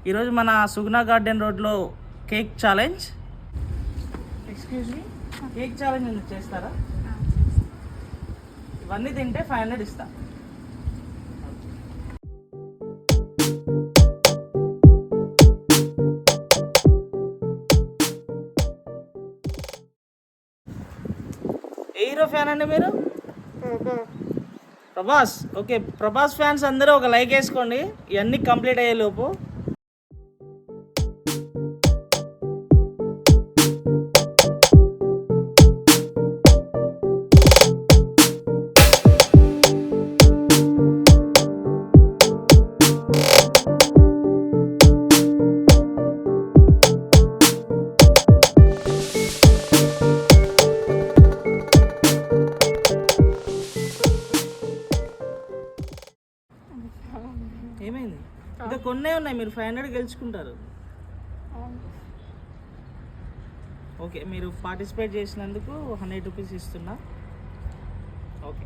ఈరోజు మన సుగుణ గార్డెన్ రోడ్లో cake challenge. Excuse me, cake challenge ఎందుకు చేస్తారా? ఇవన్నీ తింటే 500 ఇస్తా. ఏ హీరో ఫ్యాన్ అండి మీరు? ప్రభాస్. ఓకే, ప్రభాస్ ఫ్యాన్స్ అందరూ ఒక లైక్ వేసుకోండి ఇవన్నీ కంప్లీట్ అయ్యేలోపు. ఏమైంది? ఇంకా కొన్నే ఉన్నాయి, మీరు 500 గెలుచుకుంటారు. ఓకే, మీరు పార్టిసిపేట్ చేసినందుకు 100 రూపీస్ ఇస్తున్నా. ఓకే.